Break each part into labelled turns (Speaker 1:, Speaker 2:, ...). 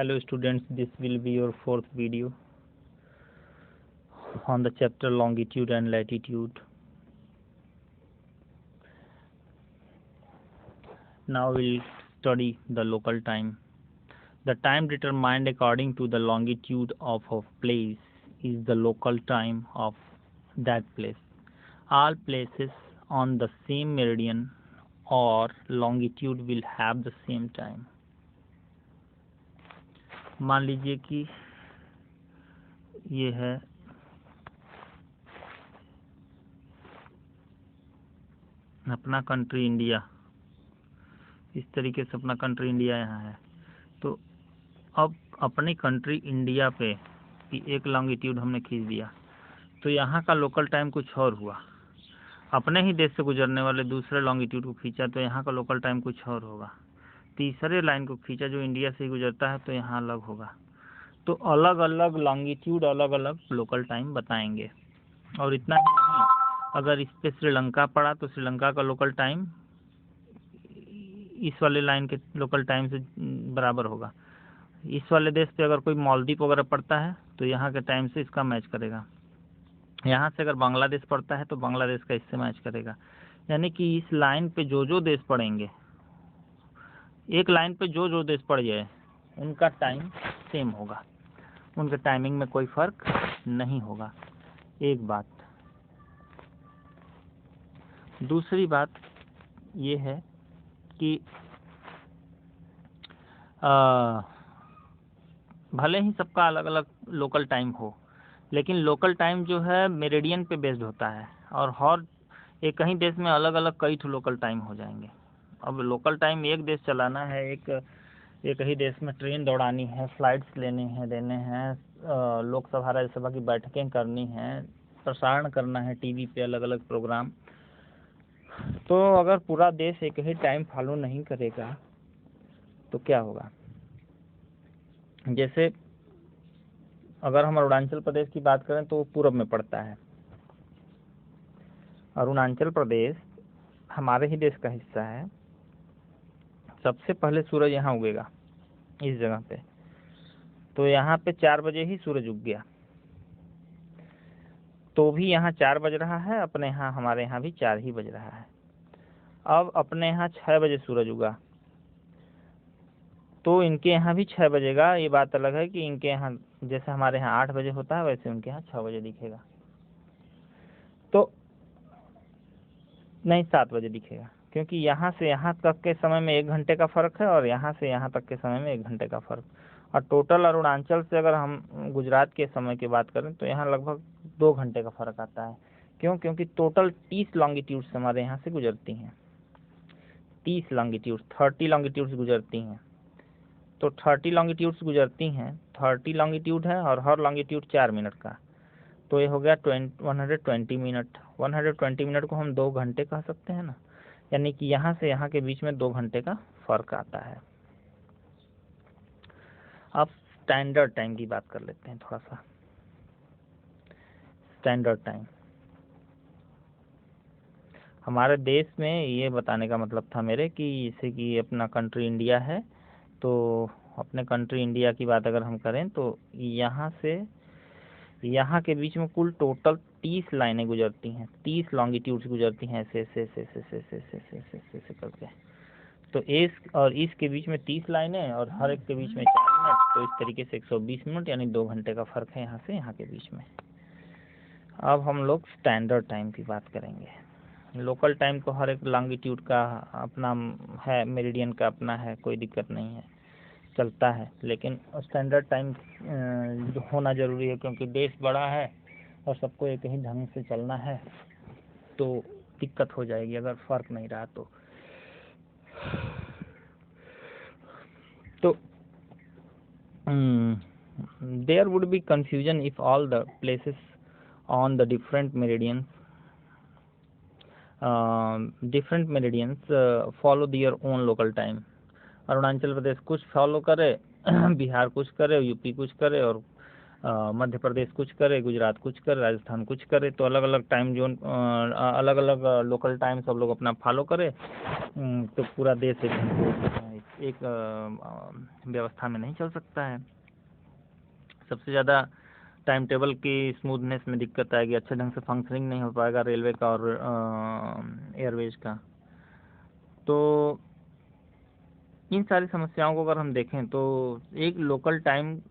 Speaker 1: Hello students, this will be your fourth video on the chapter longitude and latitude. Now we'll study the local time. The time determined according to the longitude of a place is the local time of that place. All places on the same meridian or longitude will have the same time. मान लीजिए कि ये है अपना country India, इस तरीके से अपना कंट्री इंडिया यहाँ है। तो अब अपनी कंट्री इंडिया पे एक लॉन्गिट्यूड हमने खींच दिया, तो यहाँ का लोकल टाइम कुछ और हुआ। अपने ही देश से गुजरने वाले दूसरे लॉन्गिट्यूड को खींचा तो यहाँ का लोकल टाइम कुछ और होगा। तीसरे लाइन को खींचा जो इंडिया से ही गुजरता है तो यहाँ अलग होगा। तो अलग अलग लॉन्गिट्यूड अलग अलग लोकल टाइम बताएंगे। और इतना ही नहीं, अगर इस पे श्रीलंका पड़ा तो श्रीलंका का लोकल टाइम इस वाले लाइन के लोकल टाइम से बराबर होगा। इस वाले देश पे अगर कोई मालदीव वगैरह पड़ता है तो यहाँ के टाइम से इसका मैच करेगा। यहाँ से अगर बांग्लादेश पड़ता है तो बांग्लादेश का इससे मैच करेगा। यानी कि इस लाइन पे जो देश पड़ेंगे, एक लाइन पे जो देश पड़ जाए उनका टाइम सेम होगा, उनके टाइमिंग में कोई फर्क नहीं होगा। एक बात। दूसरी बात ये है कि भले ही सबका अलग अलग लोकल टाइम हो, लेकिन लोकल टाइम जो है मेरिडियन पे बेस्ड होता है और हर एक ही देश में अलग अलग कई ठो लोकल टाइम हो जाएंगे। अब लोकल टाइम एक देश चलाना है, एक ही देश में ट्रेन दौड़ानी है, फ्लाइट्स देने हैं, लोकसभा राज्यसभा की बैठकें करनी हैं, प्रसारण करना है टीवी पे अलग अलग प्रोग्राम। तो अगर पूरा देश एक ही टाइम फॉलो नहीं करेगा तो क्या होगा? जैसे अगर हम अरुणाचल प्रदेश की बात करें तो वो पूरब में पड़ता है। अरुणाचल प्रदेश हमारे ही देश का हिस्सा है। सबसे पहले सूरज यहाँ उगेगा इस जगह पे, तो यहाँ पे 4 बजे ही सूरज उग गया। तो भी यहाँ 4 बज रहा है, अपने यहाँ हमारे यहाँ भी 4 ही बज रहा है। अब अपने यहाँ 6 बजे सूरज उगा तो इनके यहाँ भी 6 बजेगा। ये बात अलग है कि इनके यहाँ जैसे हमारे यहाँ 8 बजे होता है वैसे उनके यहाँ 6 बजे दिखेगा। तो नहीं, 7 बजे दिखेगा, क्योंकि यहाँ से यहाँ तक के समय में 1 घंटे का फ़र्क है और यहाँ से यहाँ तक के समय में 1 घंटे का फ़र्क। और टोटल अरुणाचल से अगर हम गुजरात के समय की बात करें तो यहाँ लगभग 2 घंटे का फ़र्क आता है। क्यों? क्योंकि टोटल 30 लॉन्गिट्यूड्स हमारे यहाँ से गुजरती हैं। 30 लॉन्गिट्यूड्स, 30 लॉन्गिट्यूड्स गुजरती हैं। तो 30 लॉन्गिट्यूड्स गुजरती हैं, 30 लॉन्गिट्यूड है और हर लॉन्गिट्यूड 4 मिनट का, तो ये हो गया 120 मिनट। 120 मिनट को हम 2 घंटे कह सकते हैं ना। यानी कि यहाँ से यहाँ के बीच में 2 घंटे का फ़र्क आता है। अब स्टैंडर्ड टाइम की बात कर लेते हैं थोड़ा सा। स्टैंडर्ड टाइम हमारे देश में, ये बताने का मतलब था मेरे कि जैसे कि अपना कंट्री इंडिया है, तो अपने कंट्री इंडिया की बात अगर हम करें तो यहाँ से यहाँ के बीच में कुल टोटल 30 लाइनें गुजरती हैं, 30 लॉन्गिट्यूड्स गुजरती हैं ऐसे करके। तो इस और इसके बीच में 30 लाइनें और हर एक के बीच में 4 मिनट, तो इस तरीके से 120 मिनट यानी 2 घंटे का फ़र्क है यहाँ से यहाँ के बीच में। अब हम लोग स्टैंडर्ड टाइम की बात करेंगे। लोकल टाइम तो हर एक लॉन्गिट्यूड का अपना है, मेरिडियन का अपना है, कोई दिक्कत नहीं है, चलता है। लेकिन स्टैंडर्ड टाइम होना ज़रूरी है, क्योंकि देश बड़ा है और सबको एक ही ढंग से चलना है, तो दिक्कत हो जाएगी अगर फ़र्क नहीं रहा तो। there would be confusion if all the places on the different meridians follow their own local time. Arunachal Pradesh कुछ फॉलो करे, बिहार कुछ करे, यूपी कुछ करे और मध्य प्रदेश कुछ करे, गुजरात कुछ करे, राजस्थान कुछ करे। तो अलग अलग टाइम जोन, अलग अलग लोकल टाइम सब लोग अपना फॉलो करे तो पूरा देश एक एक व्यवस्था में नहीं चल सकता है। सबसे ज़्यादा टाइम टेबल की स्मूथनेस में दिक्कत आएगी, अच्छे ढंग से फंक्शनिंग नहीं हो पाएगा रेलवे का और एयरवेज का। तो इन सारी समस्याओं को अगर हम देखें तो एक लोकल टाइम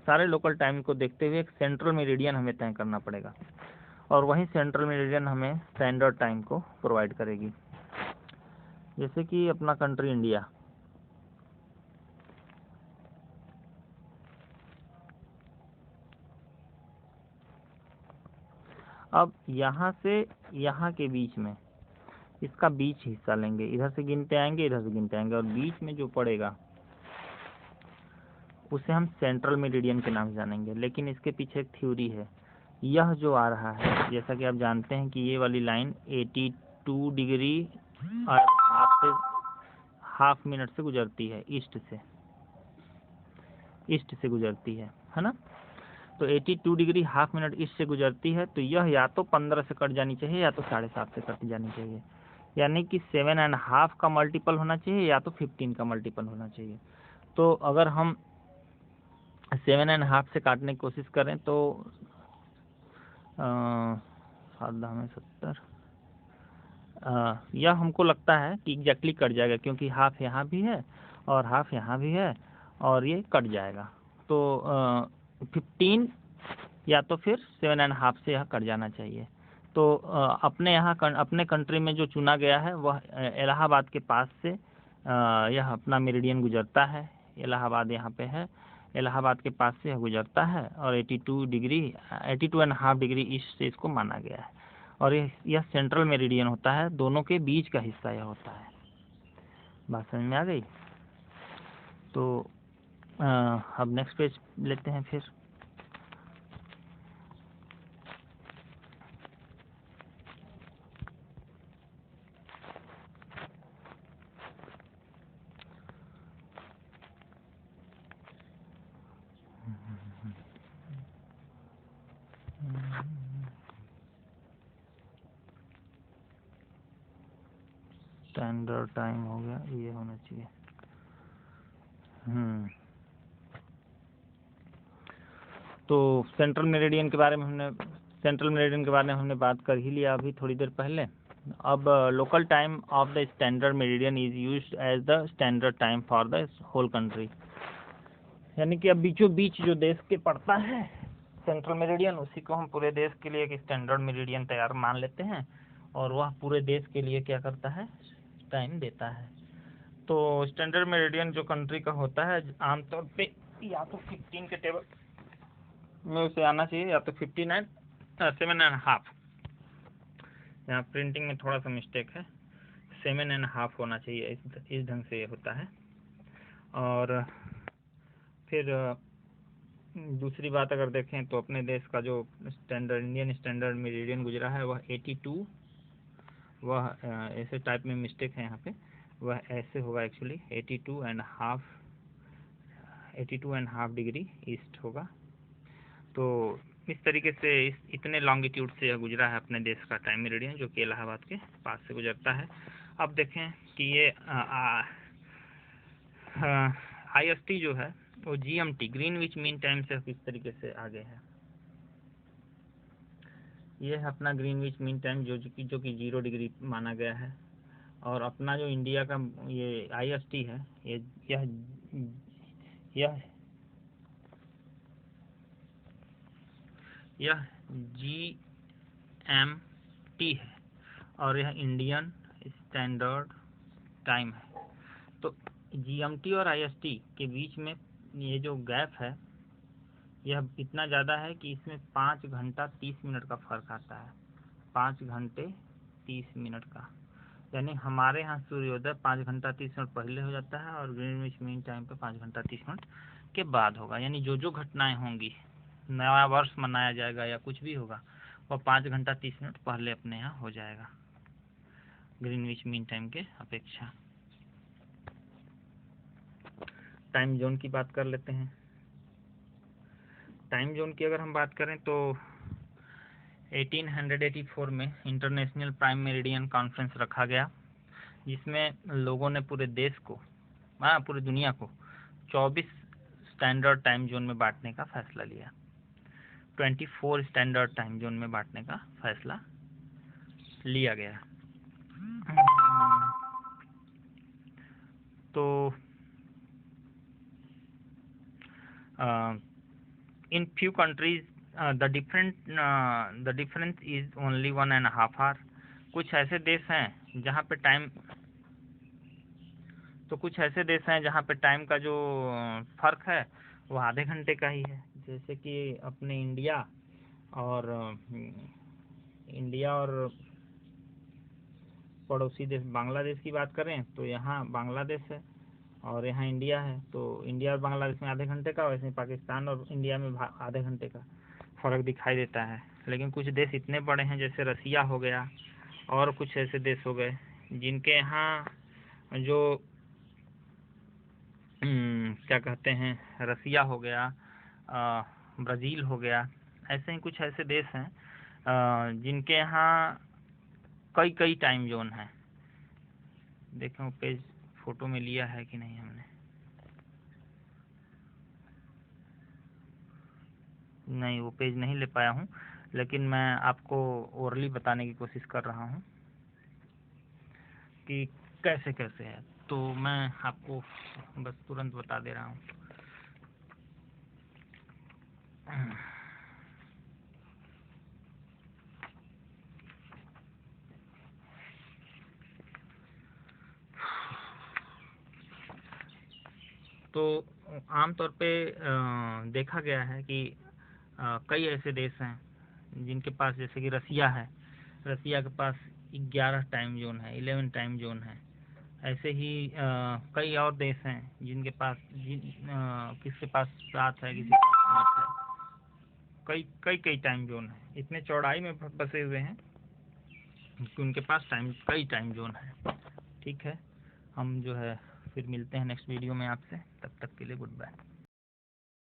Speaker 1: सारे लोकल टाइम को देखते हुए एक सेंट्रल मेरिडियन हमें तय करना पड़ेगा, और वही सेंट्रल मेरिडियन हमें स्टैंडर्ड टाइम को प्रोवाइड करेगी। जैसे कि अपना कंट्री इंडिया, अब यहाँ से यहाँ के बीच में इसका बीच हिस्सा लेंगे, इधर से गिनते आएंगे इधर से गिनते आएंगे, और बीच में जो पड़ेगा उसे हम सेंट्रल मेरिडियन के नाम से जानेंगे। लेकिन इसके पीछे एक थ्योरी है। यह जो आ रहा है, जैसा कि आप जानते हैं कि ये वाली लाइन 82 डिग्री और हाफ मिनट से गुजरती है, ईस्ट से गुजरती है ना। तो 82 डिग्री हाफ मिनट ईस्ट से गुजरती है, तो यह या तो 15 से कट जानी चाहिए या तो 7.5 से कट जानी चाहिए, यानी कि 7.5 का मल्टीपल होना चाहिए या तो 15 का मल्टीपल होना चाहिए। तो अगर हम 7.5 से काटने की कोशिश करें तो 70, यह हमको लगता है कि एग्जैक्टली कट जाएगा, क्योंकि हाफ यहाँ भी है और हाफ यहाँ भी है और ये कट जाएगा। तो 15 या तो फिर 7.5 से यह कट जाना चाहिए। तो अपने यहाँ अपने कंट्री में जो चुना गया है वह इलाहाबाद के पास से यह अपना मेरिडियन गुजरता है। इलाहाबाद यहाँ पे है, इलाहाबाद के पास से यह गुजरता है और 82.5 डिग्री ईस्ट से इसको माना गया है, और यह सेंट्रल मेरिडियन होता है, दोनों के बीच का हिस्सा यह होता है। बात समझ में आ गई? तो अब नेक्स्ट पेज लेते हैं फिर। स्टैंडर्ड टाइम हो गया, ये होना चाहिए। तो सेंट्रल मेरिडियन के बारे में हमने बात कर ही लिया अभी थोड़ी देर पहले। अब local time of the standard meridian is used as the standard time for the whole country, यानी कि अब बीचों बीच जो देश के पड़ता है सेंट्रल मेरिडियन, उसी को हम पूरे देश के लिए एक स्टैंडर्ड मेरिडियन तैयार मान लेते हैं, और वह पूरे देश के लिए क्या करता है, टाइम देता है। तो स्टैंडर्ड मेरिडियन जो कंट्री का होता है आमतौर पे या तो 15 के टेबल में उसे आना चाहिए या तो 7.5। यहाँ प्रिंटिंग में थोड़ा सा मिस्टेक है, 7.5 होना चाहिए, इस ढंग से होता है। और फिर दूसरी बात अगर देखें तो अपने देश का जो इंडियन स्टैंडर्ड मेरिडियन गुजरा है वह 82, वह ऐसे टाइप में मिस्टेक है यहाँ पे, वह ऐसे होगा एक्चुअली 82.5 डिग्री ईस्ट होगा। तो इस तरीके से इतने लॉन्गिट्यूड से यह गुजरा है अपने देश का टाइम मेरिडियन, जो कि इलाहाबाद के पास से गुजरता है। अब देखें कि ये IST जो है वो GMT ग्रीनविच मीन टाइम से किस तरीके से आगे है। ये है अपना ग्रीनविच मीन टाइम जो कि 0 डिग्री माना गया है, और अपना जो इंडिया का ये IST है यह GMT है, और यह इंडियन स्टैंडर्ड टाइम है। तो GMT और IST के बीच में ये जो गैप है यह इतना ज़्यादा है कि इसमें 5 घंटा 30 मिनट का फ़र्क आता है, 5 घंटे 30 मिनट का। यानी हमारे यहाँ सूर्योदय 5 घंटा 30 मिनट पहले हो जाता है और ग्रीनविच मीन टाइम पे 5 घंटा 30 मिनट के बाद होगा। यानी जो घटनाएं होंगी, नया वर्ष मनाया जाएगा या कुछ भी होगा, वह 5 घंटा 30 मिनट पहले अपने यहाँ हो जाएगा ग्रीनविच मीन टाइम के अपेक्षा। टाइम जोन की बात कर लेते हैं। टाइम जोन की अगर हम बात करें तो 1884 में इंटरनेशनल प्राइम मेरिडियन कॉन्फ्रेंस रखा गया, जिसमें लोगों ने पूरे देश को, पूरी दुनिया को 24 स्टैंडर्ड टाइम जोन में बांटने का फैसला लिया। 24 स्टैंडर्ड टाइम जोन में बांटने का फैसला लिया गया। तो in few countries the difference is only 1.5 hour। कुछ ऐसे देश हैं जहाँ पे टाइम का जो फर्क है वो आधे घंटे का ही है। जैसे कि अपने इंडिया और पड़ोसी देश बांग्लादेश की बात करें तो यहाँ बांग्लादेश है और यहाँ इंडिया है, तो इंडिया और बांग्लादेश में आधे घंटे का, वैसे पाकिस्तान और इंडिया में आधे घंटे का फ़र्क दिखाई देता है। लेकिन कुछ देश इतने बड़े हैं जैसे रसिया हो गया और कुछ ऐसे देश हो गए जिनके यहाँ जो क्या कहते हैं, रसिया हो गया, ब्राज़ील हो गया, ऐसे ही कुछ ऐसे देश हैं जिनके यहाँ कई टाइम जोन हैं। देखें वो पेज फोटो में लिया है कि नहीं हमने, नहीं वो पेज नहीं ले पाया हूँ, लेकिन मैं आपको ओरली बताने की कोशिश कर रहा हूँ कि कैसे कैसे है। तो मैं आपको बस तुरंत बता दे रहा हूँ। तो आमतौर पे देखा गया है कि कई ऐसे देश हैं जिनके पास, जैसे कि रसिया है, रसिया के पास 11 टाइम जोन है, 11 टाइम जोन है। ऐसे ही कई और देश हैं जिनके पास किसके पास 7 है, किसी के पास 8 है, कई टाइम जोन है। इतने चौड़ाई में बसे हुए हैं कि उनके पास कई टाइम जोन है। ठीक है, हम जो है फिर मिलते हैं नेक्स्ट वीडियो में आपसे, तब तक के लिए गुड बाय।